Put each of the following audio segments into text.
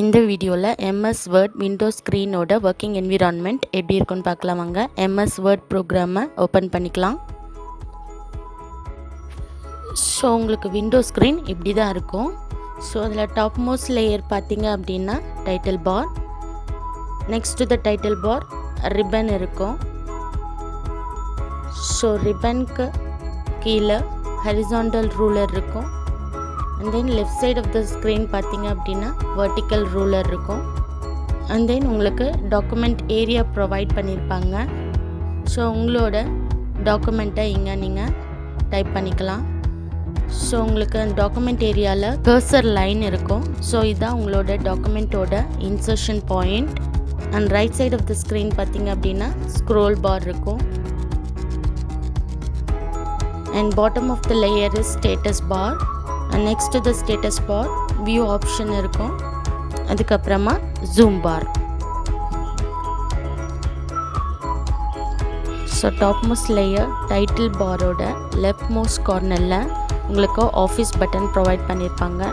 இந்த வீடியோவில் MS Word windows ஸ்க்ரீனோட ஒர்க்கிங் என்விரான்மெண்ட் எப்படி இருக்குன்னு பார்க்கலாம் வாங்க. MS Word ப்ரோக்ராமை ஓப்பன் பண்ணிக்கலாம். ஸோ உங்களுக்கு விண்டோஸ் ஸ்க்ரீன் இப்படி தான் இருக்கும். ஸோ அதில் டாப் மோஸ்ட் லேயர் பார்த்தீங்க அப்படின்னா title bar, next to the title bar ribbon இருக்கும். ஸோ ரிப்பனுக்கு கீழே ஹரிசாண்டல் ரூலர் இருக்கும். And then left side of the screen பார்த்தீங்க அப்படின்னா வெர்டிக்கல் ரூலர் இருக்கும். அண்ட் தென் உங்களுக்கு டாக்குமெண்ட் ஏரியா ப்ரொவைட் பண்ணியிருப்பாங்க. ஸோ உங்களோட டாக்குமெண்ட்டை இங்கே நீங்கள் டைப் பண்ணிக்கலாம். ஸோ உங்களுக்கு அந்த டாக்குமெண்ட் ஏரியாவில் கர்சர் லைன் இருக்கும். ஸோ இதுதான் உங்களோட டாக்குமெண்ட்டோட insertion point. And right side of the screen பார்த்தீங்க அப்படின்னா ஸ்க்ரோல் பார் இருக்கும். And bottom of the layer is status bar. And next to the status bar view option இருக்கும். அதுக்கப்புறமா zoom bar. So top most layer title பாரோட left most கார்னரில் உங்களுக்கு office button provide பண்ணியிருப்பாங்க.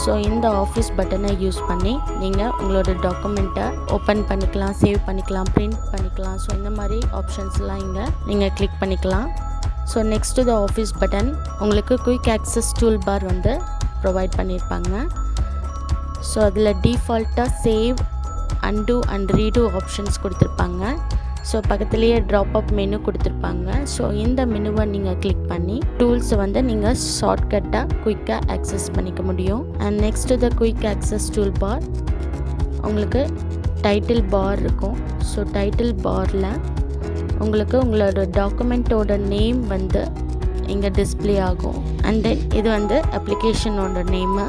So இந்த office பட்டனை use பண்ணி நீங்கள் உங்களோட டாக்குமெண்ட்டை ஓப்பன் பண்ணிக்கலாம், சேவ் பண்ணிக்கலாம், பிரிண்ட் பண்ணிக்கலாம். ஸோ இந்த மாதிரி ஆப்ஷன்ஸ்லாம் இங்கே நீங்கள் கிளிக் பண்ணிக்கலாம். So next to the office button உங்களுக்கு குயிக் ஆக்சஸ் டூல் பார் வந்து ப்ரொவைட் பண்ணியிருப்பாங்க. ஸோ அதில் டிஃபால்ட்டாக save, undo and redo options கொடுத்துருப்பாங்க. ஸோ பக்கத்துலேயே ட்ராப் அப் மெனு கொடுத்துருப்பாங்க. ஸோ இந்த மெனுவை நீங்கள் கிளிக் பண்ணி டூல்ஸை வந்து நீங்கள் ஷார்ட்கட்டாக குயிக்காக ஆக்சஸ் பண்ணிக்க முடியும். And next to the quick access tool bar உங்களுக்கு டைட்டில் பார் இருக்கும். ஸோ டைட்டில் பாரில் உங்களுக்கு உங்களோட டாக்குமெண்ட்டோட நேம் வந்து இங்கே டிஸ்பிளே ஆகும். அண்ட் தென் இது வந்து அப்ளிகேஷனோட name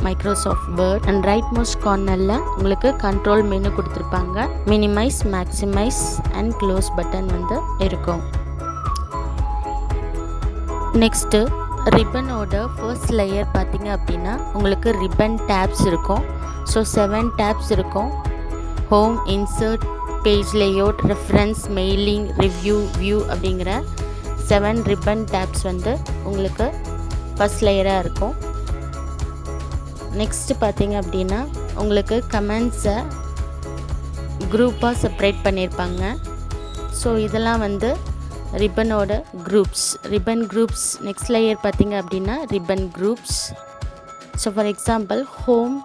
Microsoft Word. And right most கார்னரில் உங்களுக்கு கண்ட்ரோல் மெனு கொடுத்துருப்பாங்க. Minimise, maximise and close button வந்து இருக்கும். நெக்ஸ்ட்டு ரிப்பனோட ஃபர்ஸ்ட் லேயர் பார்த்தீங்க அப்படின்னா உங்களுக்கு ரிப்பன் டேப்ஸ் இருக்கும். ஸோ 7 டேப்ஸ் இருக்கும். Home, insert, page layout, reference, mailing, review, view அப்படிங்கிற 7 ரிப்பன் டேப்ஸ் வந்து உங்களுக்கு ஃபர்ஸ்ட் லேயராக இருக்கும். நெக்ஸ்ட்டு பார்த்தீங்க அப்படின்னா உங்களுக்கு கமெண்ட்ஸை குரூப்பாக செப்ரேட் பண்ணியிருப்பாங்க. ஸோ இதெல்லாம் வந்து ரிப்பனோட groups, ribbon groups. Next layer பார்த்தீங்க அப்படின்னா ribbon groups. So for example home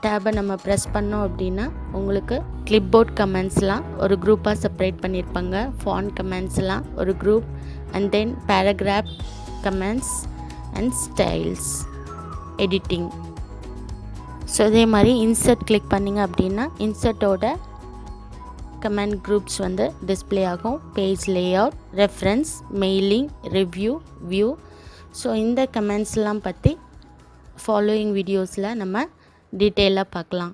டேபை நம்ம ப்ரெஸ் பண்ணோம் அப்படின்னா உங்களுக்கு கிளிப்போர்ட் கமெண்ட்ஸ்லாம் ஒரு குரூப்பாக செப்ரேட் பண்ணியிருப்பாங்க. ஃபாண்ட் கமெண்ட்ஸ்லாம் ஒரு group. And then paragraph comments and styles, editing. So இதே மாதிரி இன்சர்ட் கிளிக் பண்ணிங்க அப்படின்னா இன்சர்ட்டோட கமெண்ட் குரூப்ஸ் வந்து டிஸ்பிளே ஆகும். Page layout, reference, mailing, review, view. So இந்த கமெண்ட்ஸ்லாம் பற்றி ஃபாலோயிங் வீடியோஸில் நம்ம டீட்டெயிலாக பார்க்கலாம்.